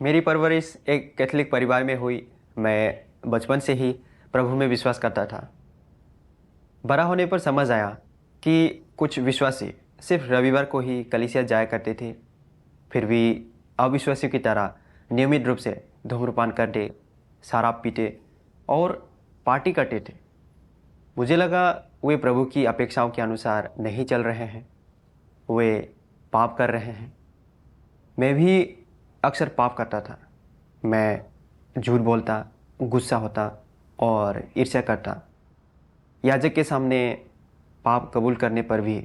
मेरी परवरिश एक कैथोलिक परिवार में हुई। मैं बचपन से ही प्रभु में विश्वास करता था। बड़ा होने पर समझ आया कि कुछ विश्वासी सिर्फ रविवार को ही कलीसिया जाया करते थे, फिर भी अविश्वासियों की तरह नियमित रूप से धूम्रपान करते, शराब पीते और पार्टी करते थे। मुझे लगा वे प्रभु की अपेक्षाओं के अनुसार नहीं चल रहे हैं, वे पाप कर रहे हैं। मैं भी अक्सर पाप करता था। मैं झूठ बोलता, गुस्सा होता और ईर्ष्या करता। याजक के सामने पाप कबूल करने पर भी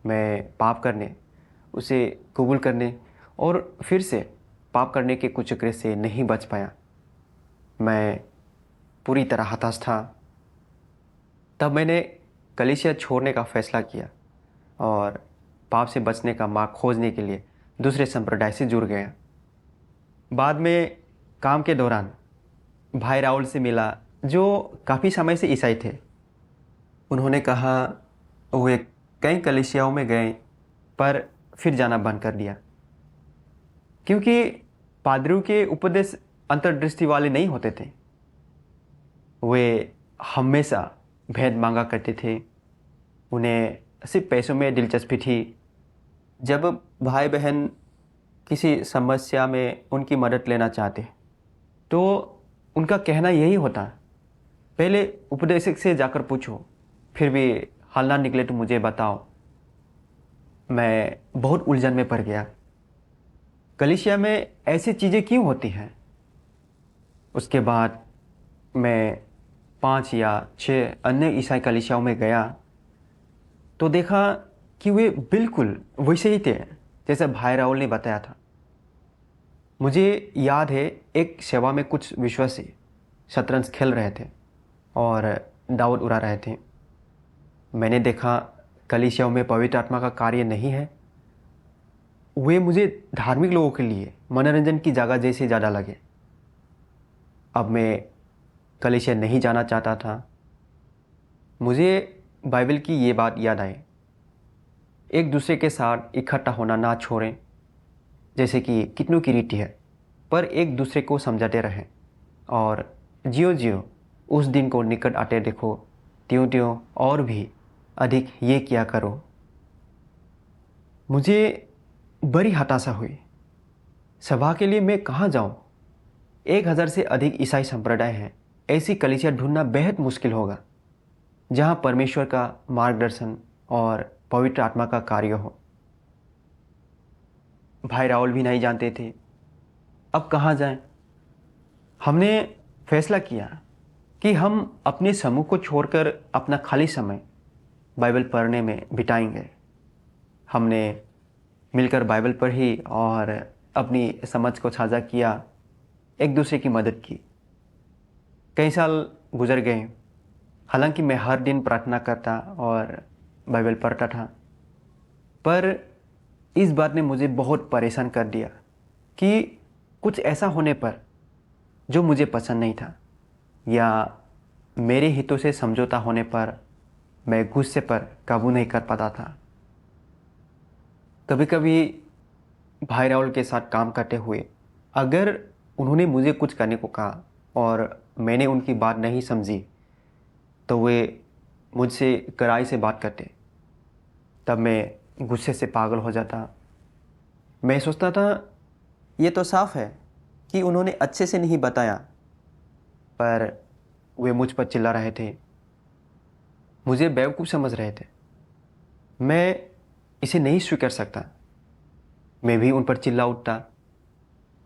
मैं पाप करने, उसे कबूल करने और फिर से पाप करने के कुचक्र से नहीं बच पाया। मैं पूरी तरह हताश था। तब मैंने कलीसिया छोड़ने का फैसला किया और पाप से बचने का मार्ग खोजने के लिए दूसरे संप्रदाय से जुड़ गया। बाद में काम के दौरान भाई राहुल से मिला, जो काफ़ी समय से ईसाई थे। उन्होंने कहा वे कई कलीसियाओं में गए पर फिर जाना बंद कर दिया, क्योंकि पादरियों के उपदेश अंतर्दृष्टि वाले नहीं होते थे। वे हमेशा भेद मांगा करते थे। उन्हें सिर्फ पैसों में दिलचस्पी थी। जब भाई बहन किसी समस्या में उनकी मदद लेना चाहते तो उनका कहना यही होता, पहले उपदेशक से जाकर पूछो, फिर भी हल ना निकले तो मुझे बताओ। मैं बहुत उलझन में पड़ गया। कलीसिया में ऐसी चीज़ें क्यों होती हैं? उसके बाद मैं 5 या 6 अन्य ईसाई कलीसियाओं में गया तो देखा कि वे बिल्कुल वैसे ही थे जैसे भाई राहुल ने बताया था। मुझे याद है, एक सेवा में कुछ विश्वासी शतरंज खेल रहे थे और दावत उड़ा रहे थे। मैंने देखा कलीसियाओं में पवित्र आत्मा का कार्य नहीं है। वे मुझे धार्मिक लोगों के लिए मनोरंजन की जगह जैसे ज़्यादा लगे। अब मैं कलीसिया नहीं जाना चाहता था। मुझे बाइबल की ये बात याद आई, एक दूसरे के साथ इकट्ठा होना ना छोड़ें, जैसे कि कितनों की रीति है, पर एक दूसरे को समझाते रहें और जियो जियो उस दिन को निकट आते देखो, त्यों त्यों और भी अधिक ये किया करो। मुझे बड़ी हताशा हुई। सभा के लिए मैं कहाँ जाऊँ? 1000 से अधिक ईसाई संप्रदाय हैं। ऐसी कलीसिया ढूंढना बेहद मुश्किल होगा जहाँ परमेश्वर का मार्गदर्शन और पवित्र आत्मा का कार्य हो। भाई राहुल भी नहीं जानते थे। अब कहाँ जाएं? हमने फैसला किया कि हम अपने समूह को छोड़कर अपना खाली समय बाइबल पढ़ने में बिताएंगे। हमने मिलकर बाइबल पढ़ी और अपनी समझ को साझा किया, एक दूसरे की मदद की। कई साल गुजर गए। हालांकि मैं हर दिन प्रार्थना करता और बाइबल पढ़ता था, पर इस बात ने मुझे बहुत परेशान कर दिया कि कुछ ऐसा होने पर जो मुझे पसंद नहीं था या मेरे हितों से समझौता होने पर मैं गुस्से पर काबू नहीं कर पाता था। कभी कभी भाई राहुल के साथ काम करते हुए अगर उन्होंने मुझे कुछ करने को कहा और मैंने उनकी बात नहीं समझी तो वे मुझसे कड़ाई से बात करते। तब मैं गुस्से से पागल हो जाता। मैं सोचता था ये तो साफ है कि उन्होंने अच्छे से नहीं बताया, पर वे मुझ पर चिल्ला रहे थे, मुझे बेवकूफ़ समझ रहे थे। मैं इसे नहीं स्वीकार सकता। मैं भी उन पर चिल्ला उठता।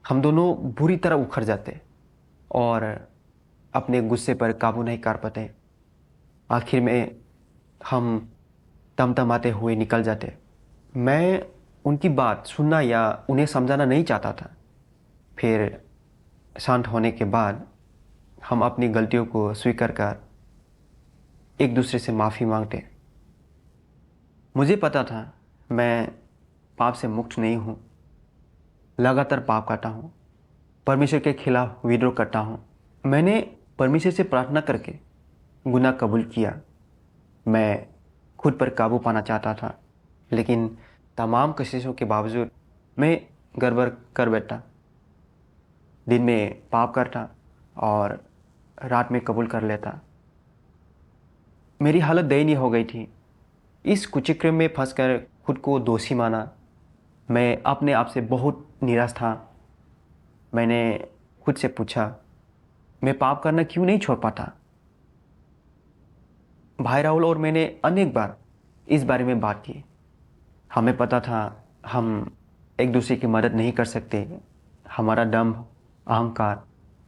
हम दोनों बुरी तरह उखड़ जाते और अपने गुस्से पर काबू नहीं कर पाते। आखिर में हम तमतमाते हुए निकल जाते। मैं उनकी बात सुनना या उन्हें समझाना नहीं चाहता था। फिर शांत होने के बाद हम अपनी गलतियों को स्वीकार कर एक दूसरे से माफ़ी मांगते। मुझे पता था मैं पाप से मुक्त नहीं हूँ, लगातार पाप करता हूँ, परमेश्वर के खिलाफ विद्रोह करता हूँ। मैंने परमेश्वर से प्रार्थना करके गुनाह कबूल किया। मैं खुद पर काबू पाना चाहता था, लेकिन तमाम कोशिशों के बावजूद मैं गड़बड़ कर बैठा। दिन में पाप करता और रात में कबूल कर लेता। मेरी हालत दयनीय हो गई थी। इस कुचक्र में फंसकर खुद को दोषी माना। मैं अपने आप से बहुत निराश था। मैंने खुद से पूछा, मैं पाप करना क्यों नहीं छोड़ पाता? भाई राहुल और मैंने अनेक बार इस बारे में बात की। हमें पता था हम एक दूसरे की मदद नहीं कर सकते। हमारा दम्भ, अहंकार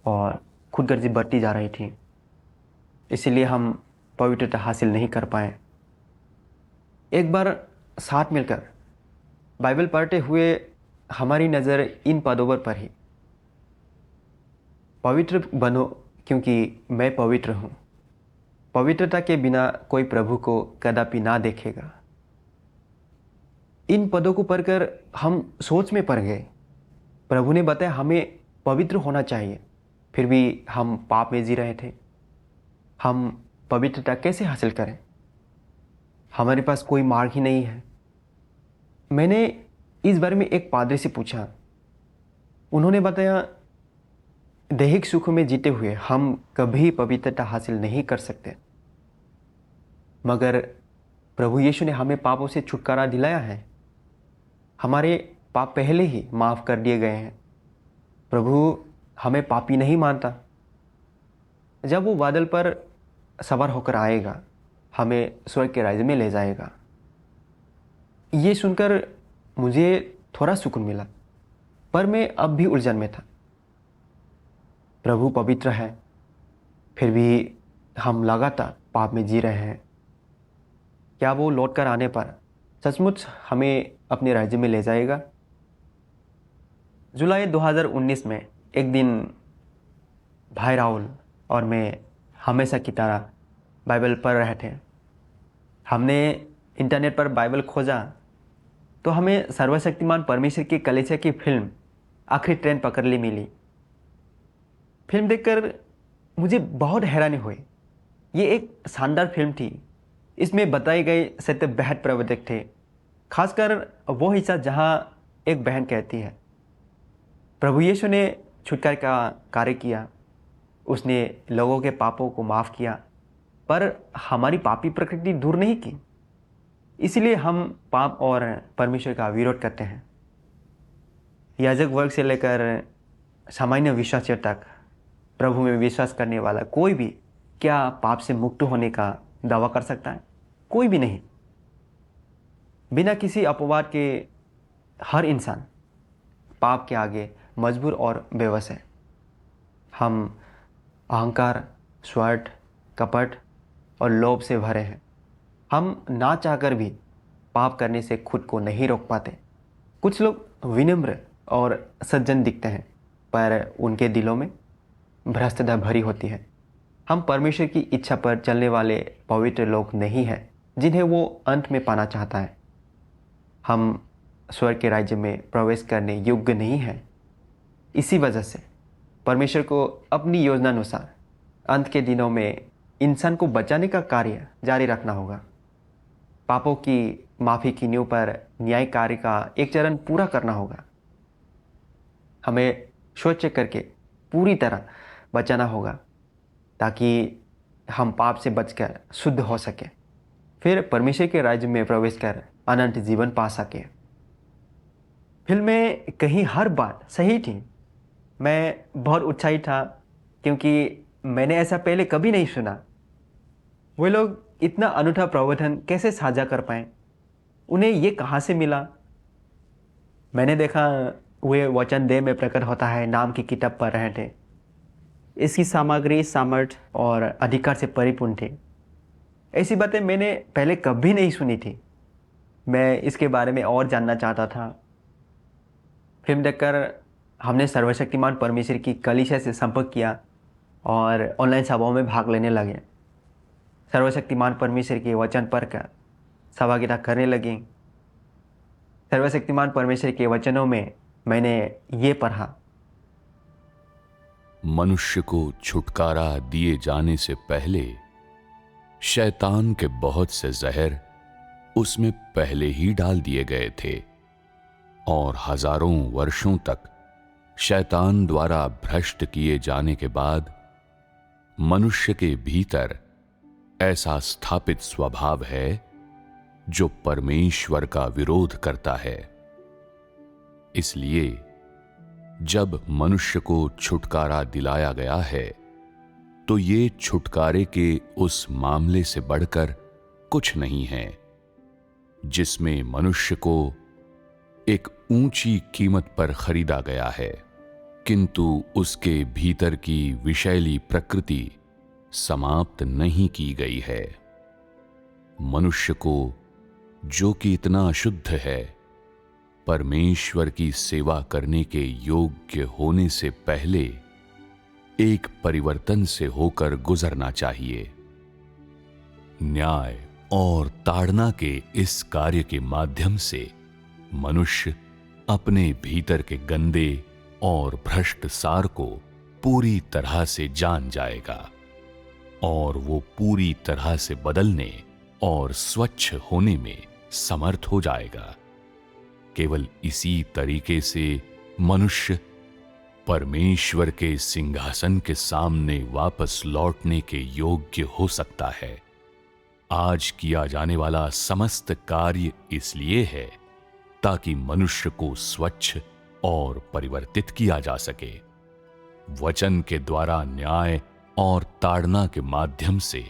और खुदगर्जी बढ़ती जा रही थी, इसीलिए हम पवित्रता हासिल नहीं कर पाए। एक बार साथ मिलकर बाइबल पढ़ते हुए हमारी नज़र इन पदों पर पड़ी, पवित्र बनो क्योंकि मैं पवित्र हूँ। पवित्रता के बिना कोई प्रभु को कदापि ना देखेगा। इन पदों को पढ़कर हम सोच में पड़ गए। प्रभु ने बताया हमें पवित्र होना चाहिए, फिर भी हम पाप में जी रहे थे। हम पवित्रता कैसे हासिल करें? हमारे पास कोई मार्ग ही नहीं है। मैंने इस बारे में एक पादरी से पूछा। उन्होंने बताया, दैहिक सुख में जीते हुए हम कभी पवित्रता हासिल नहीं कर सकते, मगर प्रभु यीशु ने हमें पापों से छुटकारा दिलाया है। हमारे पाप पहले ही माफ़ कर दिए गए हैं। प्रभु हमें पापी नहीं मानता। जब वो बादल पर सवार होकर आएगा, हमें स्वर्ग के राज्य में ले जाएगा। ये सुनकर मुझे थोड़ा सुकून मिला, पर मैं अब भी उलझन में था। प्रभु पवित्र है, फिर भी हम लगातार पाप में जी रहे हैं। क्या वो लौट कर आने पर सचमुच हमें अपने राज्य में ले जाएगा? जुलाई 2019 में एक दिन भाई राहुल और मैं हमेशा की तरह बाइबल पढ़ रहे थे। हमने इंटरनेट पर बाइबल खोजा तो हमें सर्वशक्तिमान परमेश्वर की कलीसिया की फिल्म आखिरी ट्रेन पकड़ ली मिली। फिल्म देखकर मुझे बहुत हैरानी हुई। ये एक शानदार फिल्म थी। इसमें बताए गए सत्य बेहद प्रवर्तक थे, खासकर वो हिस्सा जहाँ एक बहन कहती है, प्रभु यीशु ने छुटकारे का कार्य किया, उसने लोगों के पापों को माफ़ किया, पर हमारी पापी प्रकृति दूर नहीं की। इसलिए हम पाप और परमेश्वर का विरोध करते हैं। याजक वर्ग से लेकर सामान्य विश्वासियों तक प्रभु में विश्वास करने वाला कोई भी क्या पाप से मुक्त होने का दावा कर सकता है? कोई भी नहीं। बिना किसी अपवाद के हर इंसान पाप के आगे मजबूर और बेबस है। हम अहंकार, स्वार्थ, कपट और लोभ से भरे हैं। हम ना चाहकर भी पाप करने से खुद को नहीं रोक पाते। कुछ लोग विनम्र और सज्जन दिखते हैं, पर उनके दिलों में भ्रष्टता भरी होती है। हम परमेश्वर की इच्छा पर चलने वाले पवित्र लोग नहीं हैं जिन्हें वो अंत में पाना चाहता है। हम स्वर्ग के राज्य में प्रवेश करने योग्य नहीं हैं। इसी वजह से परमेश्वर को अपनी योजना अनुसार अंत के दिनों में इंसान को बचाने का कार्य जारी रखना होगा। पापों की माफ़ी की नींव पर न्याय कार्य का एक चरण पूरा करना होगा। हमें सोच करके पूरी तरह बचाना होगा ताकि हम पाप से बचकर शुद्ध हो सके, फिर परमेश्वर के राज्य में प्रवेश कर अनंत जीवन पा सके। फिल्म में कहीं हर बात सही थी। मैं बहुत उत्साहित था क्योंकि मैंने ऐसा पहले कभी नहीं सुना। वे लोग इतना अनूठा प्रबोधन कैसे साझा कर पाए? उन्हें ये कहाँ से मिला? मैंने देखा वे वचन देह में प्रकट होता है नाम की किताब पढ़ रहे थे। इसकी सामग्री, सामर्थ्य और अधिकार से परिपूर्ण थी। ऐसी बातें मैंने पहले कभी नहीं सुनी थी। मैं इसके बारे में और जानना चाहता था। फिल्म देखकर हमने सर्वशक्तिमान परमेश्वर की कलीसिया से संपर्क किया और ऑनलाइन सभाओं में भाग लेने लगे। सर्वशक्तिमान परमेश्वर के वचन पढ़कर सहभागिता करने लगी। सर्वशक्तिमान परमेश्वर के वचनों में मैंने ये पढ़ा, मनुष्य को छुटकारा दिए जाने से पहले शैतान के बहुत से जहर उसमें पहले ही डाल दिए गए थे और हजारों वर्षों तक शैतान द्वारा भ्रष्ट किए जाने के बाद मनुष्य के भीतर ऐसा स्थापित स्वभाव है जो परमेश्वर का विरोध करता है। इसलिए जब मनुष्य को छुटकारा दिलाया गया है तो ये छुटकारे के उस मामले से बढ़कर कुछ नहीं है जिसमें मनुष्य को एक ऊंची कीमत पर खरीदा गया है, किंतु उसके भीतर की विषैली प्रकृति समाप्त नहीं की गई है। मनुष्य को, जो कि इतना अशुद्ध है, परमेश्वर की सेवा करने के योग्य होने से पहले एक परिवर्तन से होकर गुजरना चाहिए। न्याय और ताड़ना के इस कार्य के माध्यम से मनुष्य अपने भीतर के गंदे और भ्रष्ट सार को पूरी तरह से जान जाएगा और वो पूरी तरह से बदलने और स्वच्छ होने में समर्थ हो जाएगा। केवल इसी तरीके से मनुष्य परमेश्वर के सिंहासन के सामने वापस लौटने के योग्य हो सकता है। आज किया जाने वाला समस्त कार्य इसलिए है ताकि मनुष्य को स्वच्छ और परिवर्तित किया जा सके। वचन के द्वारा न्याय और ताड़ना के माध्यम से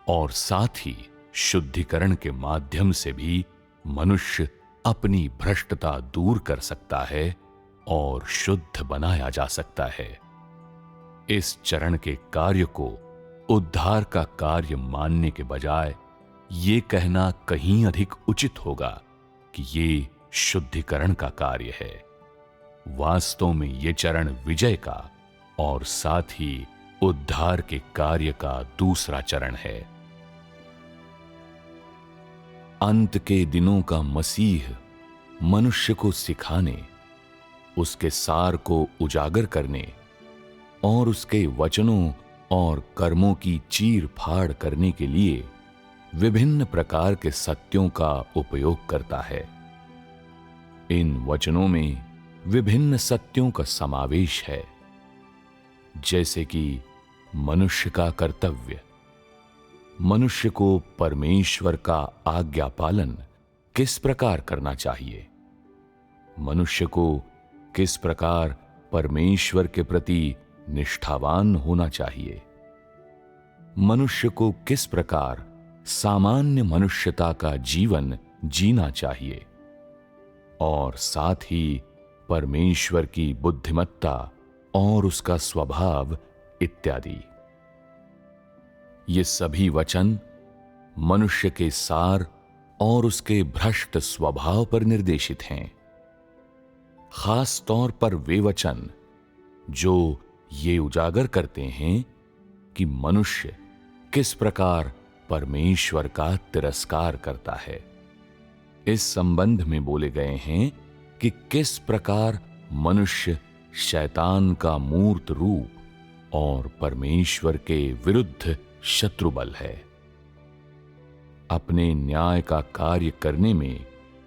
और साथ ही शुद्धिकरण के माध्यम से भी मनुष्य अपनी भ्रष्टता दूर कर सकता है और शुद्ध बनाया जा सकता है। इस चरण के कार्य को उद्धार का कार्य मानने के बजाय ये कहना कहीं अधिक उचित होगा कि ये शुद्धिकरण का कार्य है। वास्तव में ये चरण विजय का और साथ ही उद्धार के कार्य का दूसरा चरण है। अंत के दिनों का मसीह मनुष्य को सिखाने, उसके सार को उजागर करने और उसके वचनों और कर्मों की चीर फाड़ करने के लिए विभिन्न प्रकार के सत्यों का उपयोग करता है। इन वचनों में विभिन्न सत्यों का समावेश है, जैसे कि मनुष्य का कर्तव्य, मनुष्य को परमेश्वर का आज्ञा पालन किस प्रकार करना चाहिए, मनुष्य को किस प्रकार परमेश्वर के प्रति निष्ठावान होना चाहिए, मनुष्य को किस प्रकार सामान्य मनुष्यता का जीवन जीना चाहिए और साथ ही परमेश्वर की बुद्धिमत्ता और उसका स्वभाव इत्यादि। ये सभी वचन मनुष्य के सार और उसके भ्रष्ट स्वभाव पर निर्देशित हैं। खास तौर पर वे वचन जो ये उजागर करते हैं कि मनुष्य किस प्रकार परमेश्वर का तिरस्कार करता है। इस संबंध में बोले गए हैं कि किस प्रकार मनुष्य शैतान का मूर्त रूप और परमेश्वर के विरुद्ध शत्रुबल है। अपने न्याय का कार्य करने में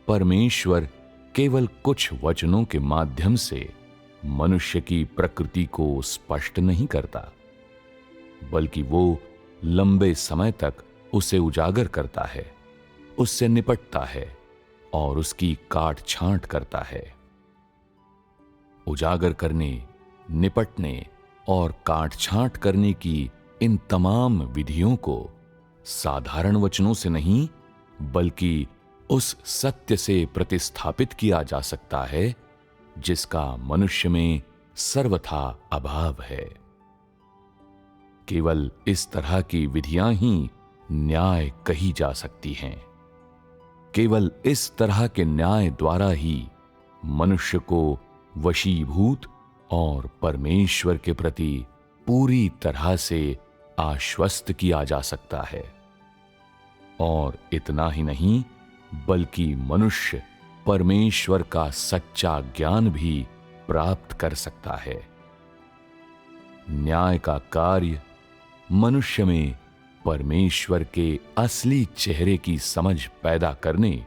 परमेश्वर केवल कुछ वचनों के माध्यम से मनुष्य की प्रकृति को स्पष्ट नहीं करता, बल्कि वो लंबे समय तक उसे उजागर करता है, उससे निपटता है और उसकी काट छांट करता है। उजागर करने, निपटने और काट छांट करने की इन तमाम विधियों को साधारण वचनों से नहीं, बल्कि उस सत्य से प्रतिस्थापित किया जा सकता है जिसका मनुष्य में सर्वथा अभाव है। केवल इस तरह की विधियां ही न्याय कही जा सकती हैं। केवल इस तरह के न्याय द्वारा ही मनुष्य को वशीभूत और परमेश्वर के प्रति पूरी तरह से आश्वस्त किया जा सकता है। और इतना ही नहीं, बल्कि मनुष्य परमेश्वर का सच्चा ज्ञान भी प्राप्त कर सकता है। न्याय का कार्य मनुष्य में परमेश्वर के असली चेहरे की समझ पैदा करने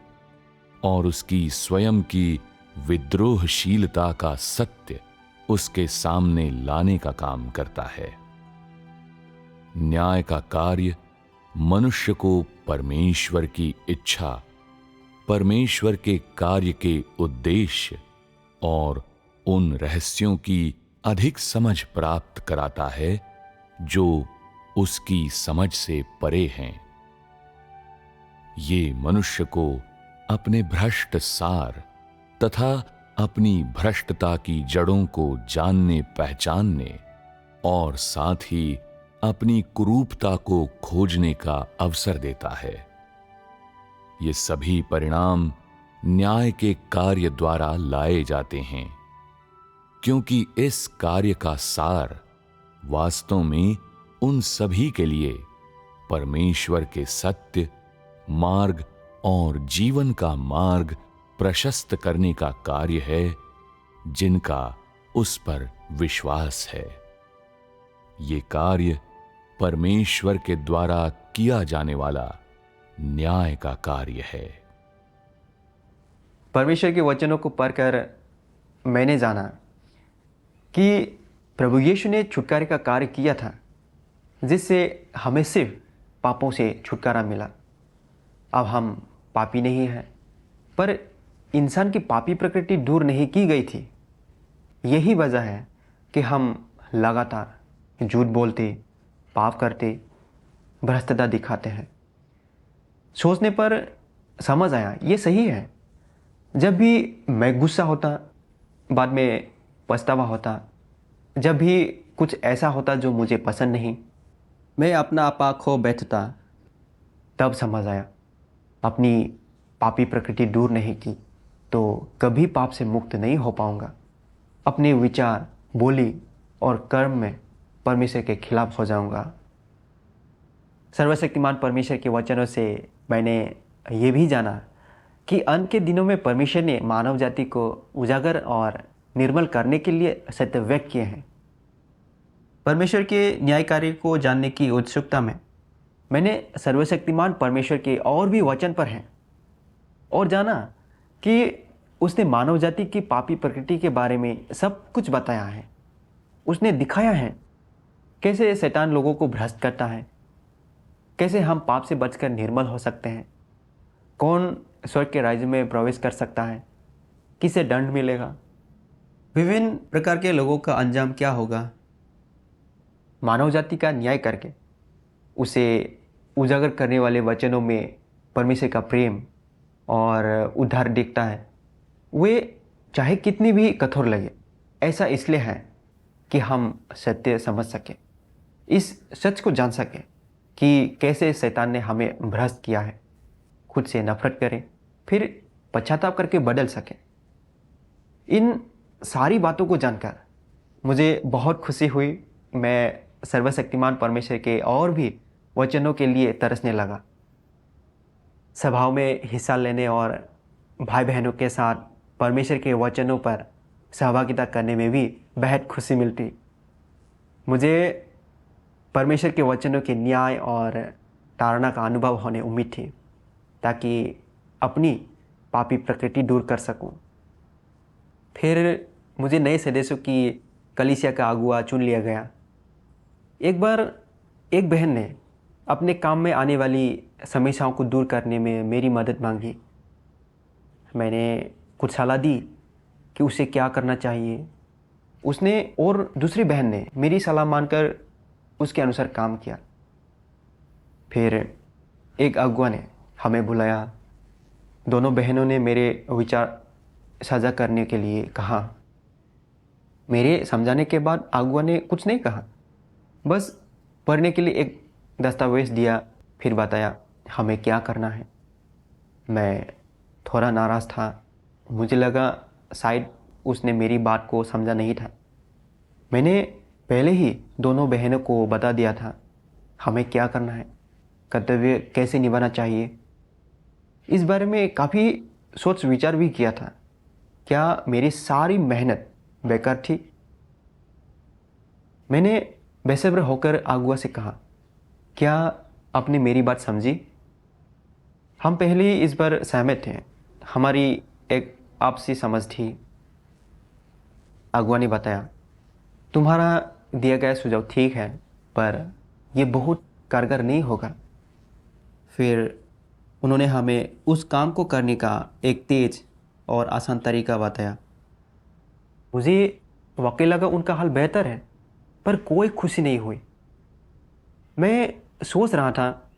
और उसकी स्वयं की विद्रोहशीलता का सत्य उसके सामने लाने का काम करता है। न्याय का कार्य मनुष्य को परमेश्वर की इच्छा, परमेश्वर के कार्य के उद्देश्य और उन रहस्यों की अधिक समझ प्राप्त कराता है जो उसकी समझ से परे हैं। ये मनुष्य को अपने भ्रष्ट सार तथा अपनी भ्रष्टता की जड़ों को जानने पहचानने और साथ ही अपनी कुरूपता को खोजने का अवसर देता है। ये सभी परिणाम न्याय के कार्य द्वारा लाए जाते हैं, क्योंकि इस कार्य का सार वास्तव में उन सभी के लिए परमेश्वर के सत्य मार्ग और जीवन का मार्ग प्रशस्त करने का कार्य है, जिनका उस पर विश्वास है। ये कार्य परमेश्वर के द्वारा किया जाने वाला न्याय का कार्य है। परमेश्वर के वचनों को पढ़कर मैंने जाना कि प्रभु यीशु ने छुटकारे का कार्य किया था, जिससे हमें सिर्फ पापों से छुटकारा मिला। अब हम पापी नहीं हैं, पर इंसान की पापी प्रकृति दूर नहीं की गई थी। यही वजह है कि हम लगातार झूठ बोलते, पाप करते, भ्रष्टता दिखाते हैं। सोचने पर समझ आया ये सही है। जब भी मैं गुस्सा होता, बाद में पछतावा होता, जब भी कुछ ऐसा होता जो मुझे पसंद नहीं, मैं अपना आपा खो बैठता, तब समझ आया अपनी पापी प्रकृति दूर नहीं की तो कभी पाप से मुक्त नहीं हो पाऊंगा। अपने विचार, बोली और कर्म में परमेश्वर के खिलाफ हो जाऊंगा। सर्वशक्तिमान परमेश्वर के वचनों से मैंने ये भी जाना कि अंत के दिनों में परमेश्वर ने मानव जाति को उजागर और निर्मल करने के लिए सत्य व्यक्त किए हैं। परमेश्वर के न्याय कार्य को जानने की उत्सुकता में मैंने सर्वशक्तिमान परमेश्वर के और भी वचन पर हैं और जाना कि उसने मानव जाति की पापी प्रकृति के बारे में सब कुछ बताया है। उसने दिखाया है कैसे शैतान लोगों को भ्रष्ट करता है, कैसे हम पाप से बचकर निर्मल हो सकते हैं, कौन स्वर्ग के राज्य में प्रवेश कर सकता है, किसे दंड मिलेगा, विभिन्न प्रकार के लोगों का अंजाम क्या होगा। मानव जाति का न्याय करके उसे उजागर करने वाले वचनों में परमेश्वर का प्रेम और उद्धार दिखता है। वे चाहे कितनी भी कठोर लगे, ऐसा इसलिए है कि हम सत्य समझ सकें, इस सच को जान सकें कि कैसे शैतान ने हमें भ्रष्ट किया है, खुद से नफरत करें, फिर पश्चाताप करके बदल सकें। इन सारी बातों को जानकर मुझे बहुत खुशी हुई। मैं सर्वशक्तिमान परमेश्वर के और भी वचनों के लिए तरसने लगा। सभाओं में हिस्सा लेने और भाई बहनों के साथ परमेश्वर के वचनों पर सहभागिता करने में भी बेहद खुशी मिलती। मुझे परमेश्वर के वचनों के न्याय और ताड़ना का अनुभव होने उम्मीद थी, ताकि अपनी पापी प्रकृति दूर कर सकूं। फिर मुझे नए सदस्यों की कलीसिया का अगुआ चुन लिया गया। एक बार एक बहन ने अपने काम में आने वाली समस्याओं को दूर करने में मेरी मदद मांगी। मैंने कुछ सलाह दी कि उसे क्या करना चाहिए। उसने और दूसरी बहन ने मेरी सलाह मानकर उसके अनुसार काम किया। फिर एक अगुआ ने हमें बुलाया। दोनों बहनों ने मेरे विचार साझा करने के लिए कहा। मेरे समझाने के बाद अगुआ ने कुछ नहीं कहा, बस पढ़ने के लिए एक दस्तावेज़ दिया, फिर बताया हमें क्या करना है। मैं थोड़ा नाराज़ था। मुझे लगा शायद उसने मेरी बात को समझा नहीं था। मैंने पहले ही दोनों बहनों को बता दिया था हमें क्या करना है, कर्तव्य कैसे निभाना चाहिए। इस बारे में काफ़ी सोच विचार भी किया था। क्या मेरी सारी मेहनत बेकार थी? मैंने बेसब्र होकर अगुआ से कहा, क्या आपने मेरी बात समझी? हम पहले ही इस पर सहमत थे, हमारी एक आपसी समझ थी। अगुआ ने बताया, तुम्हारा दिया गया सुझाव ठीक है, पर यह बहुत कारगर नहीं होगा। फिर उन्होंने हमें उस काम को करने का एक तेज और आसान तरीका बताया। मुझे वाकई लगा उनका हल बेहतर है, पर कोई खुशी नहीं हुई। मैं सोच रहा था,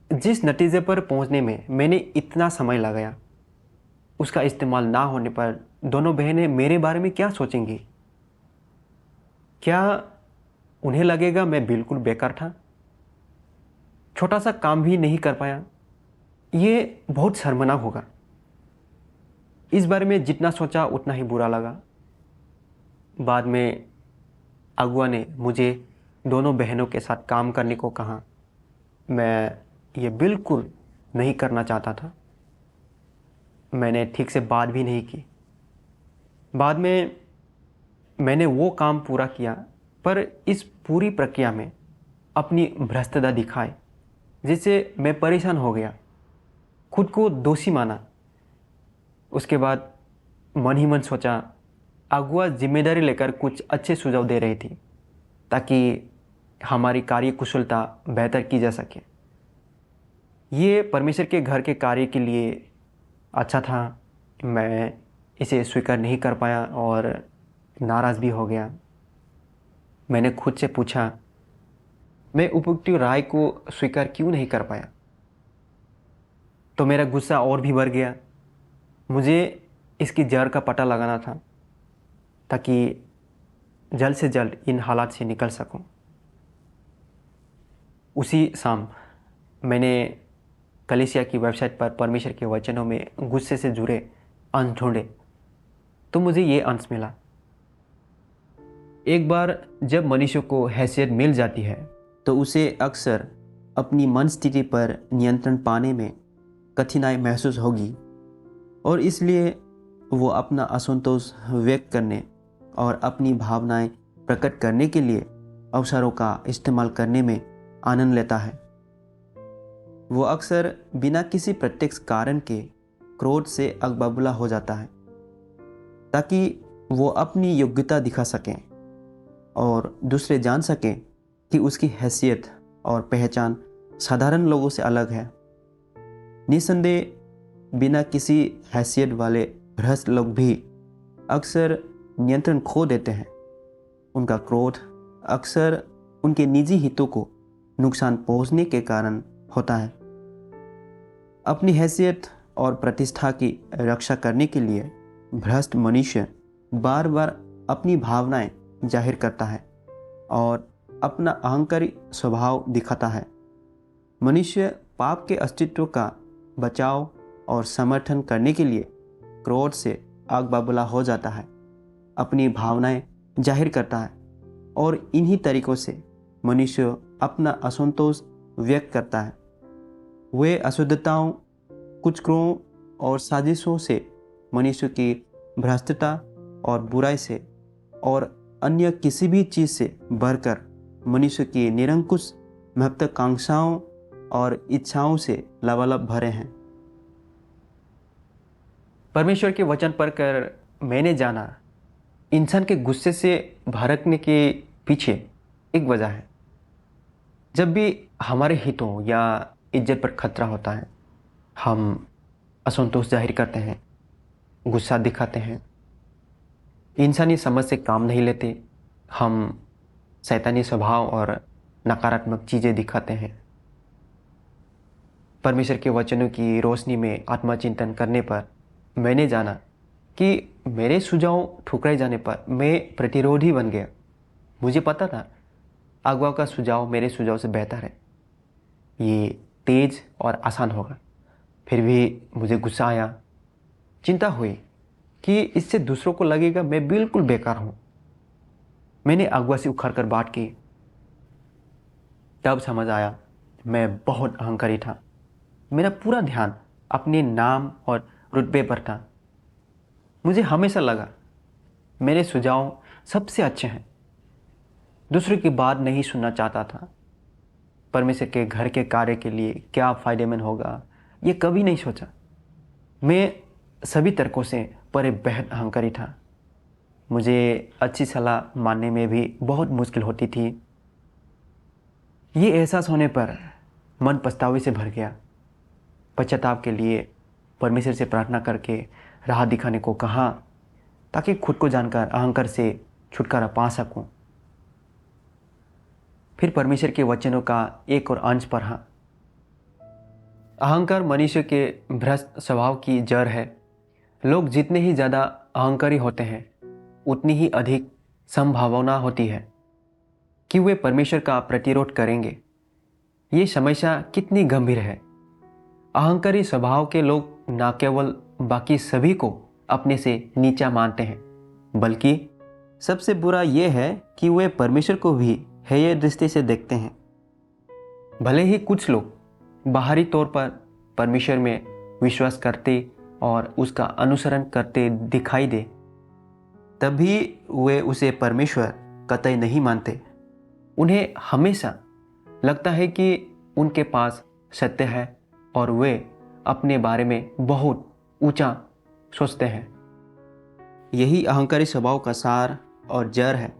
जिस नतीजे पर पहुंचने में मैंने इतना समय लगाया, उसका इस्तेमाल ना होने पर दोनों बहनें मेरे बारे में क्या सोचेंगी? क्या उन्हें लगेगा मैं बिल्कुल बेकार था, छोटा सा काम भी नहीं कर पाया? ये बहुत शर्मनाक होगा। इस बारे में जितना सोचा उतना ही बुरा लगा। बाद में अगुआ ने मुझे दोनों बहनों के साथ काम करने को कहा। मैं ये बिल्कुल नहीं करना चाहता था। मैंने ठीक से बात भी नहीं की। बाद में मैंने वो काम पूरा किया, पर इस पूरी प्रक्रिया में अपनी भ्रष्टता दिखाई, जिससे मैं परेशान हो गया, खुद को दोषी माना। उसके बाद मन ही मन सोचा, अगुआ जिम्मेदारी लेकर कुछ अच्छे सुझाव दे रही थी ताकि हमारी कार्य कुशलता बेहतर की जा सके। ये परमेश्वर के घर के कार्य के लिए अच्छा था। मैं इसे स्वीकार नहीं कर पाया और नाराज़ भी हो गया। मैंने खुद से पूछा, मैं उपयुक्त राय को स्वीकार क्यों नहीं कर पाया? तो मेरा गुस्सा और भी बढ़ गया। मुझे इसकी जड़ का पता लगाना था ताकि जल्द से जल्द इन हालात से निकल सकूं। उसी शाम मैंने कलीसिया की वेबसाइट पर परमेश्वर के वचनों में गुस्से से जुड़े अंश ढूंढे, तो मुझे ये अंश मिला। एक बार जब मनुष्य को हैसियत मिल जाती है तो उसे अक्सर अपनी मन स्थिति पर नियंत्रण पाने में कठिनाई महसूस होगी, और इसलिए वो अपना असंतोष व्यक्त करने और अपनी भावनाएं प्रकट करने के लिए अवसरों का इस्तेमाल करने में आनंद लेता है। वो अक्सर बिना किसी प्रत्यक्ष कारण के क्रोध से अगबबुला हो जाता है ताकि वो अपनी योग्यता दिखा सकें और दूसरे जान सकें कि उसकी हैसियत और पहचान साधारण लोगों से अलग है। निस्संदेह बिना किसी हैसियत वाले भ्रष्ट लोग भी अक्सर नियंत्रण खो देते हैं। उनका क्रोध अक्सर उनके निजी हितों को नुकसान पहुंचने के कारण होता है। अपनी हैसियत और प्रतिष्ठा की रक्षा करने के लिए भ्रष्ट मनुष्य बार बार अपनी भावनाएं जाहिर करता है और अपना अहंकारी स्वभाव दिखाता है। मनुष्य पाप के अस्तित्व का बचाव और समर्थन करने के लिए क्रोध से आग बबूला हो जाता है, अपनी भावनाएं जाहिर करता है, और इन्हीं तरीकों से मनुष्य अपना असंतोष व्यक्त करता है। वे अशुद्धताओं, कुचक्रों और साजिशों से मनुष्य की भ्रष्टता और बुराई से और अन्य किसी भी चीज़ से बढ़कर मनुष्य की निरंकुश महत्वाकांक्षाओं और इच्छाओं से लबालब भरे हैं। परमेश्वर के वचन पढ़कर मैंने जाना, इंसान के गुस्से से भड़कने के पीछे एक वजह है। जब भी हमारे हितों या इज्जत पर खतरा होता है, हम असंतोष जाहिर करते हैं, गुस्सा दिखाते हैं, इंसानी समझ से काम नहीं लेते, हम शैतानी स्वभाव और नकारात्मक चीज़ें दिखाते हैं। परमेश्वर के वचनों की रोशनी में आत्मचिंतन करने पर मैंने जाना कि मेरे सुझाव ठुकराए जाने पर मैं प्रतिरोधी बन गया। मुझे पता था अगुआ का सुझाव मेरे सुझाव से बेहतर है, ये तेज और आसान होगा। फिर भी मुझे गुस्सा आया, चिंता हुई कि इससे दूसरों को लगेगा मैं बिल्कुल बेकार हूँ। मैंने अगुआ से उखड़ कर बात की। तब समझ आया मैं बहुत अहंकारी था। मेरा पूरा ध्यान अपने नाम और रुतबे पर था। मुझे हमेशा लगा मेरे सुझाव सबसे अच्छे हैं। दूसरे की बात नहीं सुनना चाहता था। परमेश्वर के घर के कार्य के लिए क्या फ़ायदेमंद होगा, ये कभी नहीं सोचा। मैं सभी तर्कों से परे बेहद अहंकारी था। मुझे अच्छी सलाह मानने में भी बहुत मुश्किल होती थी। ये एहसास होने पर मन पछतावे से भर गया। पश्चाताप के लिए परमेश्वर से प्रार्थना करके राह दिखाने को कहा, ताकि खुद को जानकर अहंकार से छुटकारा पा सकूं। फिर परमेश्वर के वचनों का एक और अंश पढ़ा। अहंकार मनुष्य के भ्रष्ट स्वभाव की जड़ है। लोग जितने ही ज़्यादा अहंकारी होते हैं, उतनी ही अधिक संभावना होती है कि वे परमेश्वर का प्रतिरोध करेंगे। ये समस्या कितनी गंभीर है। अहंकारी स्वभाव के लोग न केवल बाकी सभी को अपने से नीचा मानते हैं, बल्कि सबसे बुरा यह है कि वे परमेश्वर को भी हेय दृष्टि से देखते हैं। भले ही कुछ लोग बाहरी तौर पर परमेश्वर में विश्वास करते और उसका अनुसरण करते दिखाई दे, तब भी वे उसे परमेश्वर कतई नहीं मानते। उन्हें हमेशा लगता है कि उनके पास सत्य है और वे अपने बारे में बहुत ऊंचा सोचते हैं। यही अहंकारी स्वभाव का सार और जड़ है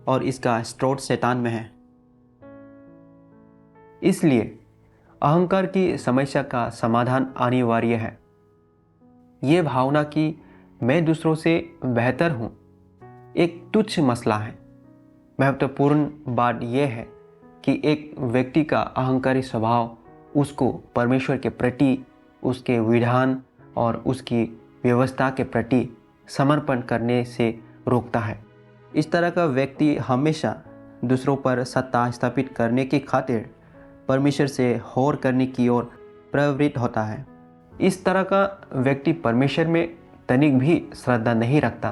और इसका स्रोत शैतान में है। इसलिए अहंकार की समस्या का समाधान अनिवार्य है। ये भावना कि मैं दूसरों से बेहतर हूँ एक तुच्छ मसला है। महत्वपूर्ण बात यह है कि एक व्यक्ति का अहंकारी स्वभाव उसको परमेश्वर के प्रति, उसके विधान और उसकी व्यवस्था के प्रति समर्पण करने से रोकता है। इस तरह का व्यक्ति हमेशा दूसरों पर सत्ता स्थापित करने की खातिर परमेश्वर से होर करने की ओर प्रवृत्त होता है। इस तरह का व्यक्ति परमेश्वर में तनिक भी श्रद्धा नहीं रखता।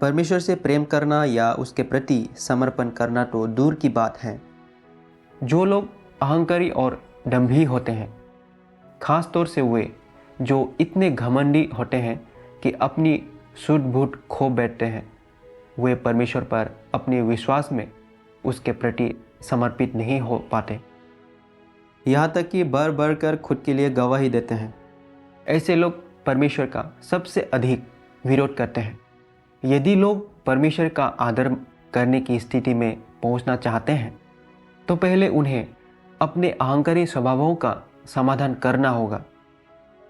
परमेश्वर से प्रेम करना या उसके प्रति समर्पण करना तो दूर की बात है। जो लोग अहंकारी और दंभी होते हैं, खास तौर से वे जो इतने घमंडी होते हैं कि अपनी सूझ बूझ खो बैठते हैं, वे परमेश्वर पर अपने विश्वास में उसके प्रति समर्पित नहीं हो पाते। यहाँ तक कि बढ़ बढ़ कर खुद के लिए गवाही देते हैं। ऐसे लोग परमेश्वर का सबसे अधिक विरोध करते हैं। यदि लोग परमेश्वर का आदर करने की स्थिति में पहुंचना चाहते हैं, तो पहले उन्हें अपने अहंकारी स्वभावों का समाधान करना होगा।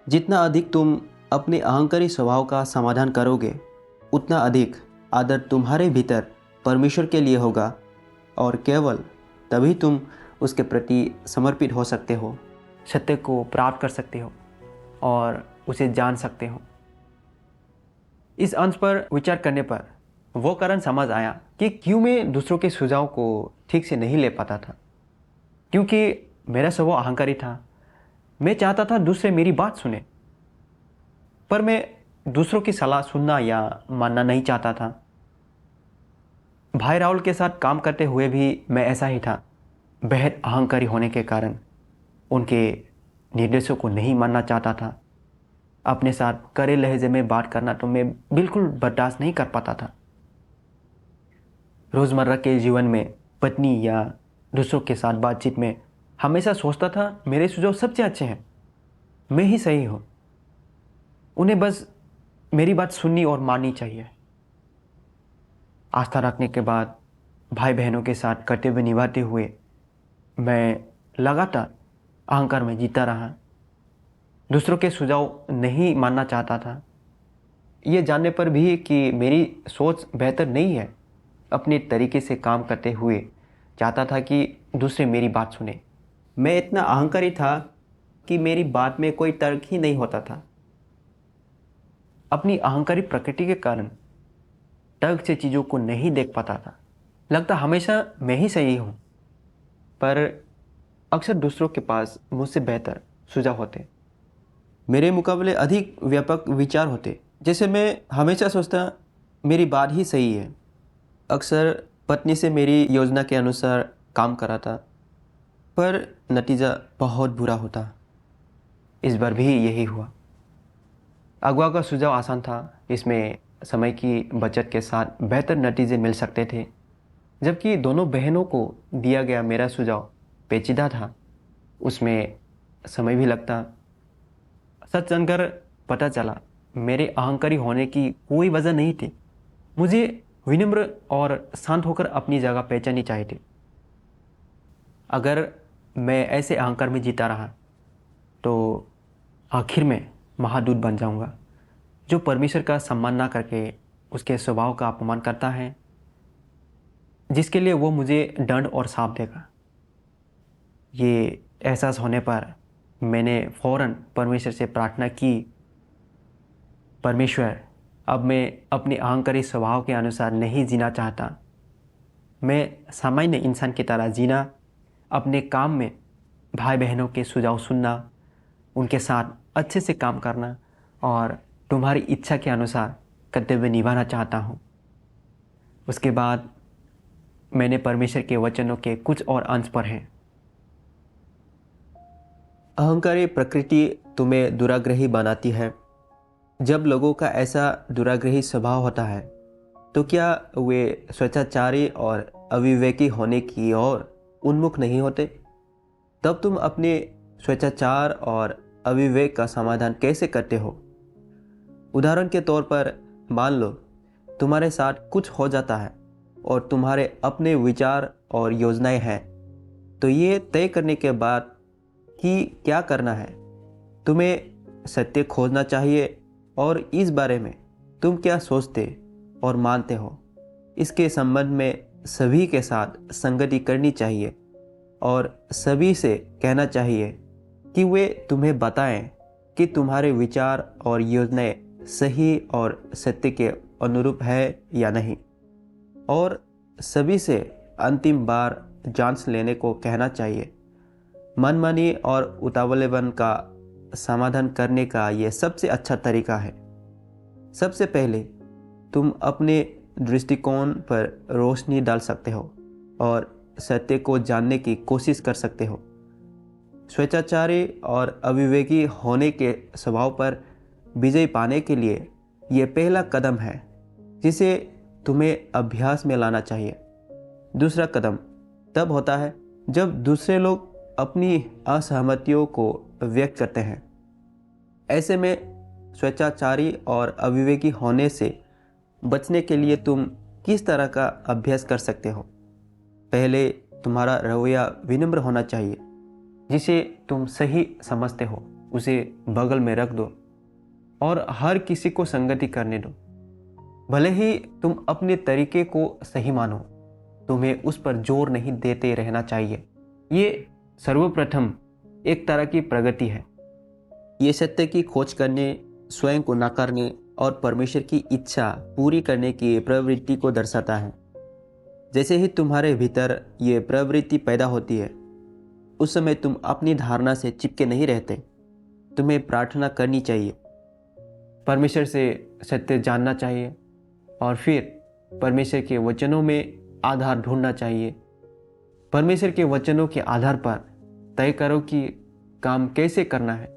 जितना अधिक तुम अपने अहंकारी स्वभाव का समाधान करोगे, उतना अधिक आदर तुम्हारे भीतर परमेश्वर के लिए होगा और केवल तभी तुम उसके प्रति समर्पित हो सकते हो, सत्य को प्राप्त कर सकते हो और उसे जान सकते हो। इस अंश पर विचार करने पर वो कारण समझ आया कि क्यों मैं दूसरों के सुझाव को ठीक से नहीं ले पाता था। क्योंकि मेरा स्वभाव अहंकारी था। मैं चाहता था दूसरे मेरी बात सुने, पर मैं दूसरों की सलाह सुनना या मानना नहीं चाहता था। भाई राहुल के साथ काम करते हुए भी मैं ऐसा ही था। बेहद अहंकारी होने के कारण उनके निर्देशों को नहीं मानना चाहता था। अपने साथ कड़े लहजे में बात करना तो मैं बिल्कुल बर्दाश्त नहीं कर पाता था। रोज़मर्रा के जीवन में पत्नी या दूसरों के साथ बातचीत में हमेशा सोचता था मेरे सुझाव सबसे अच्छे हैं, मैं ही सही हूँ। उन्हें बस मेरी बात सुननी और माननी चाहिए। आस्था रखने के बाद भाई बहनों के साथ कर्तव्य निभाते हुए मैं लगातार अहंकार में जीता रहा। दूसरों के सुझाव नहीं मानना चाहता था, ये जानने पर भी कि मेरी सोच बेहतर नहीं है। अपने तरीके से काम करते हुए चाहता था कि दूसरे मेरी बात सुने। मैं इतना अहंकारी था कि मेरी बात में कोई तर्क ही नहीं होता था। अपनी अहंकारी प्रकृति के कारण तर्क से चीज़ों को नहीं देख पाता था। लगता हमेशा मैं ही सही हूँ, पर अक्सर दूसरों के पास मुझसे बेहतर सुझाव होते, मेरे मुकाबले अधिक व्यापक विचार होते। जैसे मैं हमेशा सोचता मेरी बात ही सही है। अक्सर पत्नी से मेरी योजना के अनुसार काम करा था, पर नतीजा बहुत बुरा होता। इस बार भी यही हुआ। अगवा का सुझाव आसान था, इसमें समय की बचत के साथ बेहतर नतीजे मिल सकते थे, जबकि दोनों बहनों को दिया गया मेरा सुझाव पेचीदा था, उसमें समय भी लगता। सच जानकर पता चला मेरे अहंकारी होने की कोई वजह नहीं थी। मुझे विनम्र और शांत होकर अपनी जगह पहचाननी चाहिए थी। अगर मैं ऐसे अहंकार में जीता रहा तो आखिर में महादूत बन जाऊंगा, जो परमेश्वर का सम्मान ना करके उसके स्वभाव का अपमान करता है, जिसके लिए वो मुझे दंड और शाप देगा। ये एहसास होने पर मैंने फौरन परमेश्वर से प्रार्थना की, परमेश्वर, अब मैं अपने अहंकारी स्वभाव के अनुसार नहीं जीना चाहता। मैं सामान्य इंसान की तरह जीना, अपने काम में भाई बहनों के सुझाव सुनना, उनके साथ अच्छे से काम करना और तुम्हारी इच्छा के अनुसार कर्तव्य निभाना चाहता हूँ। उसके बाद मैंने परमेश्वर के वचनों के कुछ और अंश पढ़े। अहंकारी प्रकृति तुम्हें दुराग्रही बनाती है। जब लोगों का ऐसा दुराग्रही स्वभाव होता है तो क्या वे स्वेच्छाचारी और अविवेकी होने की ओर उन्मुख नहीं होते? तब तुम अपने स्वेच्छाचार और अविवेक का समाधान कैसे करते हो? उदाहरण के तौर पर मान लो तुम्हारे साथ कुछ हो जाता है और तुम्हारे अपने विचार और योजनाएं हैं, तो ये तय करने के बाद कि क्या करना है, तुम्हें सत्य खोजना चाहिए और इस बारे में तुम क्या सोचते और मानते हो, इसके संबंध में सभी के साथ संगति करनी चाहिए और सभी से कहना चाहिए कि वे तुम्हें बताएं कि तुम्हारे विचार और योजनाएं सही और सत्य के अनुरूप है या नहीं, और सभी से अंतिम बार जांच लेने को कहना चाहिए। मनमानी और उतावलेपन का समाधान करने का यह सबसे अच्छा तरीका है। सबसे पहले तुम अपने दृष्टिकोण पर रोशनी डाल सकते हो और सत्य को जानने की कोशिश कर सकते हो। स्वेच्छाचारी और अविवेकी होने के स्वभाव पर विजय पाने के लिए यह पहला कदम है जिसे तुम्हें अभ्यास में लाना चाहिए। दूसरा कदम तब होता है जब दूसरे लोग अपनी असहमतियों को व्यक्त करते हैं। ऐसे में स्वेच्छाचारी और अविवेकी होने से बचने के लिए तुम किस तरह का अभ्यास कर सकते हो? पहले तुम्हारा रवैया विनम्र होना चाहिए। जिसे तुम सही समझते हो उसे बगल में रख दो और हर किसी को संगति करने दो। भले ही तुम अपने तरीके को सही मानो, तुम्हें उस पर जोर नहीं देते रहना चाहिए। ये सर्वप्रथम एक तरह की प्रगति है। ये सत्य की खोज करने, स्वयं को नकारने और परमेश्वर की इच्छा पूरी करने की प्रवृत्ति को दर्शाता है। जैसे ही तुम्हारे भीतर ये प्रवृत्ति पैदा होती है, उस समय तुम अपनी धारणा से चिपके नहीं रहते। तुम्हें प्रार्थना करनी चाहिए, परमेश्वर से सत्य जानना चाहिए और फिर परमेश्वर के वचनों में आधार ढूंढना चाहिए। परमेश्वर के वचनों के आधार पर तय करो कि काम कैसे करना है।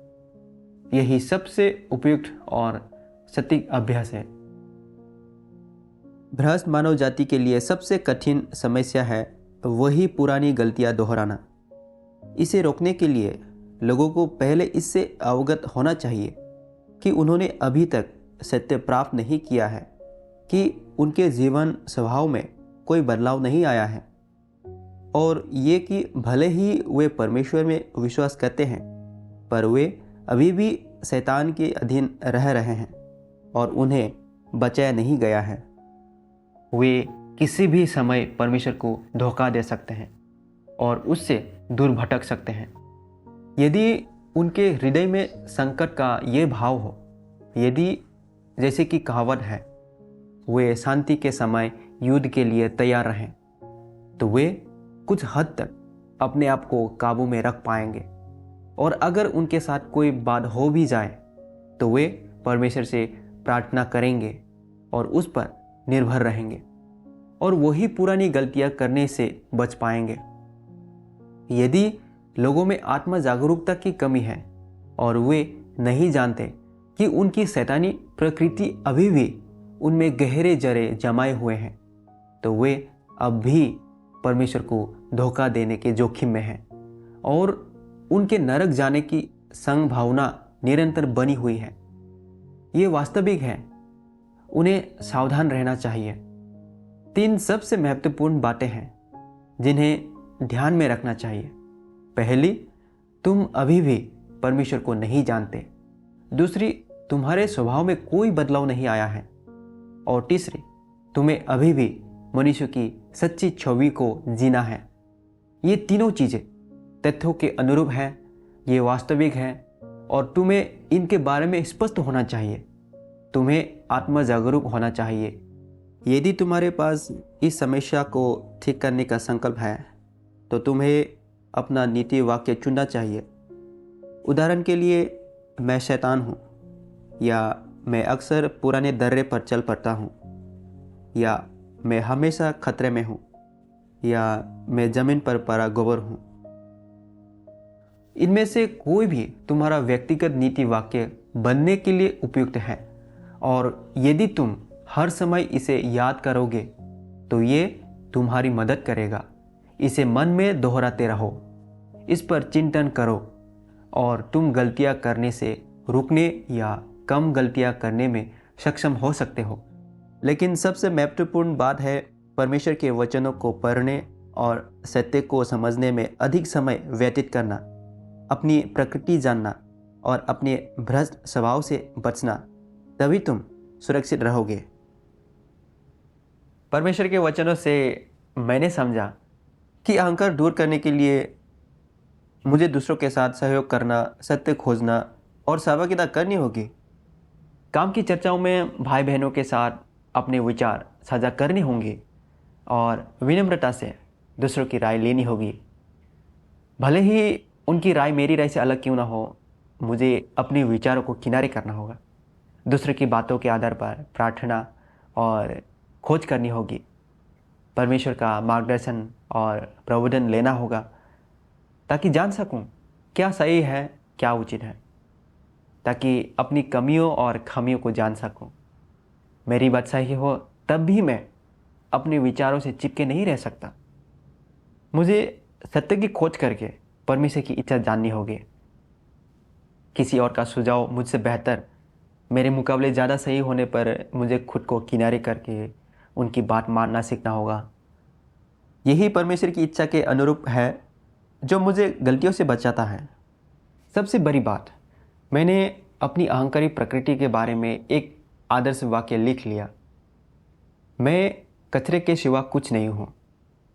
यही सबसे उपयुक्त और सटीक अभ्यास है। भ्रष्ट मानव जाति के लिए सबसे कठिन समस्या है वही पुरानी गलतियां दोहराना। इसे रोकने के लिए लोगों को पहले इससे अवगत होना चाहिए कि उन्होंने अभी तक सत्य प्राप्त नहीं किया है, कि उनके जीवन स्वभाव में कोई बदलाव नहीं आया है, और ये कि भले ही वे परमेश्वर में विश्वास करते हैं पर वे अभी भी शैतान के अधीन रह रहे हैं और उन्हें बचाया नहीं गया है। वे किसी भी समय परमेश्वर को धोखा दे सकते हैं और उससे दूर भटक सकते हैं। यदि उनके हृदय में संकट का ये भाव हो, यदि जैसे कि कहावत है, वे शांति के समय युद्ध के लिए तैयार रहें, तो वे कुछ हद तक अपने आप को काबू में रख पाएंगे। और अगर उनके साथ कोई बात हो भी जाए तो वे परमेश्वर से प्रार्थना करेंगे और उस पर निर्भर रहेंगे और वही पुरानी गलतियां करने से बच पाएंगे। यदि लोगों में आत्म जागरूकता की कमी है और वे नहीं जानते कि उनकी शैतानी प्रकृति अभी भी उनमें गहरे जरे जमाए हुए हैं, तो वे अब भी परमेश्वर को धोखा देने के जोखिम में हैं और उनके नरक जाने की संभावना निरंतर बनी हुई है। ये वास्तविक है। उन्हें सावधान रहना चाहिए। 3 सबसे महत्वपूर्ण बातें हैं जिन्हें ध्यान में रखना चाहिए। पहली, तुम अभी भी परमेश्वर को नहीं जानते। दूसरी, तुम्हारे स्वभाव में कोई बदलाव नहीं आया है। और तीसरी, तुम्हें अभी भी मनुष्य की सच्ची छवि को जीना है। ये तीनों चीज़ें तथ्यों के अनुरूप हैं, ये वास्तविक हैं और तुम्हें इनके बारे में स्पष्ट होना चाहिए। तुम्हें आत्म जागरूक होना चाहिए। यदि तुम्हारे पास इस समस्या को ठीक करने का संकल्प है तो तुम्हें अपना नीति वाक्य चुनना चाहिए। उदाहरण के लिए, मैं शैतान हूँ, या मैं अक्सर पुराने दर्रे पर चल पड़ता हूँ, या मैं हमेशा खतरे में हूँ, या मैं ज़मीन पर पड़ा गोबर हूँ। इनमें से कोई भी तुम्हारा व्यक्तिगत नीति वाक्य बनने के लिए उपयुक्त है, और यदि तुम हर समय इसे याद करोगे तो ये तुम्हारी मदद करेगा। इसे मन में दोहराते रहो, इस पर चिंतन करो और तुम गलतियां करने से रुकने या कम गलतियां करने में सक्षम हो सकते हो। लेकिन सबसे महत्वपूर्ण बात है परमेश्वर के वचनों को पढ़ने और सत्य को समझने में अधिक समय व्यतीत करना, अपनी प्रकृति जानना और अपने भ्रष्ट स्वभाव से बचना। तभी तुम सुरक्षित रहोगे। परमेश्वर के वचनों से मैंने समझा कि अहंकार दूर करने के लिए मुझे दूसरों के साथ सहयोग करना, सत्य खोजना और सहभागिता करनी होगी। काम की चर्चाओं में भाई बहनों के साथ अपने विचार साझा करने होंगे और विनम्रता से दूसरों की राय लेनी होगी। भले ही उनकी राय मेरी राय से अलग क्यों ना हो, मुझे अपने विचारों को किनारे करना होगा। दूसरों की बातों के आधार पर प्रार्थना और खोज करनी होगी। परमेश्वर का मार्गदर्शन और प्रबोधन लेना होगा ताकि जान सकूं क्या सही है, क्या उचित है, ताकि अपनी कमियों और खामियों को जान सकूं। मेरी बात सही हो तब भी मैं अपने विचारों से चिपके नहीं रह सकता। मुझे सत्य की खोज करके परमेश्वर की इच्छा जाननी होगी। किसी और का सुझाव मुझसे बेहतर, मेरे मुकाबले ज़्यादा सही होने पर मुझे खुद को किनारे करके उनकी बात मानना सीखना होगा। यही परमेश्वर की इच्छा के अनुरूप है जो मुझे गलतियों से बचाता है। सबसे बड़ी बात, मैंने अपनी अहंकारी प्रकृति के बारे में एक आदर्श वाक्य लिख लिया। मैं कचरे के सिवा कुछ नहीं हूँ।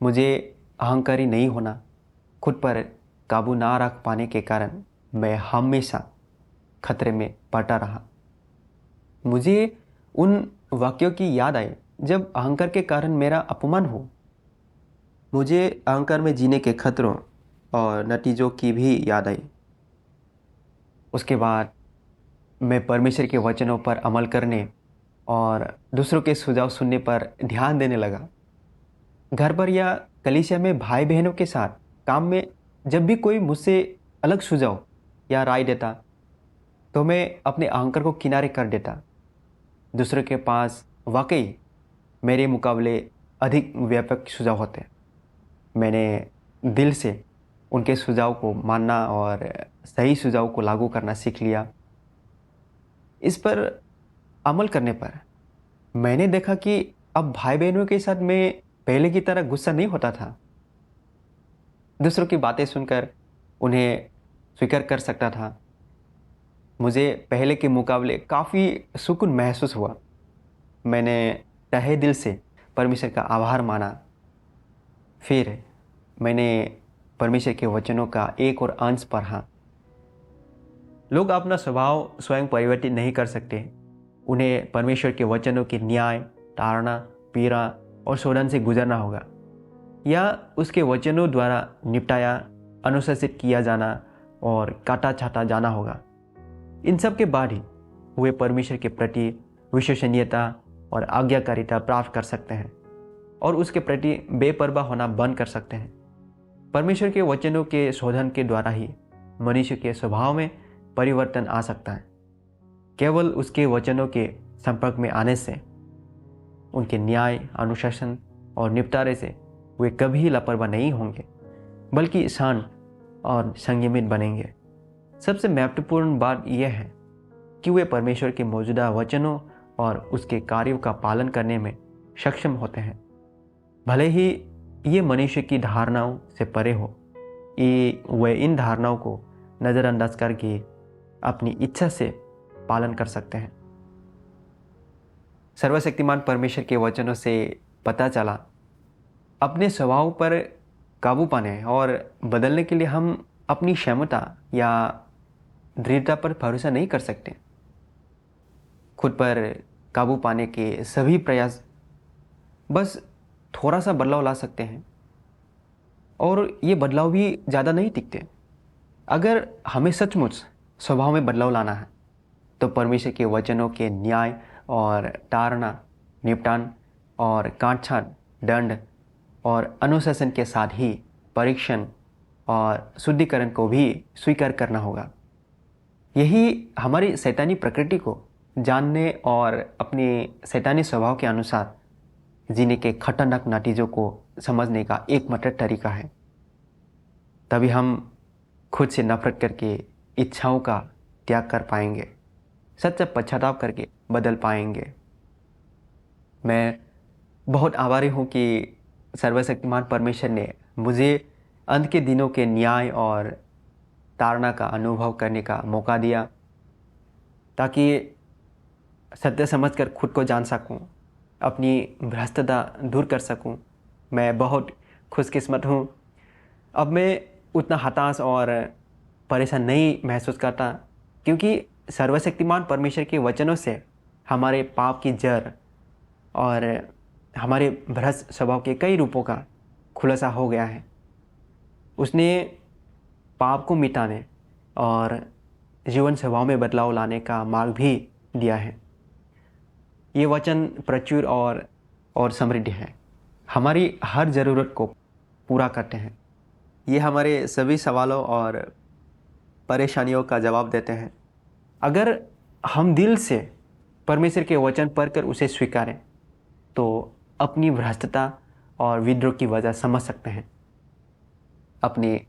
मुझे अहंकारी नहीं होना। खुद पर काबू ना रख पाने के कारण मैं हमेशा खतरे में पड़ा रहा। मुझे उन वाक्यों की याद आई जब अहंकार के कारण मेरा अपमान हो। मुझे अहंकार में जीने के खतरों और नतीजों की भी याद आई। उसके बाद मैं परमेश्वर के वचनों पर अमल करने और दूसरों के सुझाव सुनने पर ध्यान देने लगा। घर पर या कलीसिया में भाई बहनों के साथ काम में जब भी कोई मुझसे अलग सुझाव या राय देता तो मैं अपने अहंकार को किनारे कर देता। दूसरों के पास वाकई मेरे मुकाबले अधिक व्यापक सुझाव होते। मैंने दिल से उनके सुझाव को मानना और सही सुझाव को लागू करना सीख लिया। इस पर अमल करने पर मैंने देखा कि अब भाई बहनों के साथ मैं पहले की तरह गुस्सा नहीं होता था। दूसरों की बातें सुनकर उन्हें स्वीकार कर सकता था। मुझे पहले के मुकाबले काफ़ी सुकून महसूस हुआ। मैंने तहे दिल से परमेश्वर का आभार माना। फिर मैंने परमेश्वर के वचनों का एक और अंश पढ़ा। लोग अपना स्वभाव स्वयं परिवर्तित नहीं कर सकते। उन्हें परमेश्वर के वचनों की न्याय, ताड़ना, पीड़ा और शोधन से गुजरना होगा, या उसके वचनों द्वारा निपटाया, अनुशासित किया जाना और काटा छाटा जाना होगा। इन सब के बाद ही वे परमेश्वर के प्रति विश्वसनीयता और आज्ञाकारिता प्राप्त कर सकते हैं और उसके प्रति बेपरवाह होना बंद कर सकते हैं। परमेश्वर के वचनों के शोधन के द्वारा ही मनुष्य के स्वभाव में परिवर्तन आ सकता है। केवल उसके वचनों के संपर्क में आने से, उनके न्याय, अनुशासन और निपटारे से वे कभी लापरवाह नहीं होंगे, बल्कि शांत और संयमित बनेंगे। सबसे महत्वपूर्ण बात यह है कि वे परमेश्वर के मौजूदा वचनों और उसके कार्यों का पालन करने में सक्षम होते हैं। भले ही ये मनुष्य की धारणाओं से परे हो, ये वे इन धारणाओं को नज़रअंदाज करके अपनी इच्छा से पालन कर सकते हैं। सर्वशक्तिमान परमेश्वर के वचनों से पता चला, अपने स्वभाव पर काबू पाने और बदलने के लिए हम अपनी क्षमता या दृढ़ता पर भरोसा नहीं कर सकते। खुद पर काबू पाने के सभी प्रयास बस थोड़ा सा बदलाव ला सकते हैं, और ये बदलाव भी ज़्यादा नहीं टिकते। अगर हमें सचमुच स्वभाव में बदलाव लाना है तो परमेश्वर के वचनों के न्याय और ताड़ना, निपटान और काटछाट, दंड और अनुशासन के साथ ही परीक्षण और शुद्धिकरण को भी स्वीकार करना होगा। यही हमारी शैतानी प्रकृति को जानने और अपने शैतानी स्वभाव के अनुसार जीने के खतरनाक नतीजों को समझने का एकमात्र तरीका है। तभी हम खुद से नफरत करके इच्छाओं का त्याग कर पाएंगे, सच्चा पश्चाताप करके बदल पाएंगे। मैं बहुत आभारी हूँ कि सर्वशक्तिमान परमेश्वर ने मुझे अंत के दिनों के न्याय और ताड़ना का अनुभव करने का मौका दिया, ताकि सत्य समझकर खुद को जान सकूं, अपनी भ्रष्टता दूर कर सकूं। मैं बहुत खुशकिस्मत हूं। अब मैं उतना हताश और परेशान नहीं महसूस करता, क्योंकि सर्वशक्तिमान परमेश्वर के वचनों से हमारे पाप की जड़ और हमारे भ्रष्ट स्वभाव के कई रूपों का खुलासा हो गया है। उसने पाप को मिटाने और जीवन स्वभाव में बदलाव लाने का मार्ग भी दिया है। ये वचन प्रचुर और समृद्ध है, हमारी हर ज़रूरत को पूरा करते हैं। ये हमारे सभी सवालों और परेशानियों का जवाब देते हैं। अगर हम दिल से परमेश्वर के वचन पढ़कर उसे स्वीकारें तो अपनी भ्रष्टता और विद्रोह की वजह समझ सकते हैं, अपनी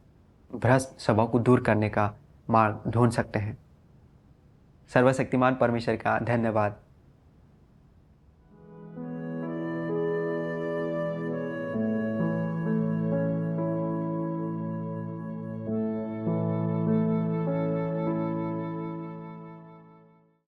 भ्रष्ट स्वभाव को दूर करने का मार्ग ढूंढ सकते हैं। सर्वशक्तिमान परमेश्वर का धन्यवाद।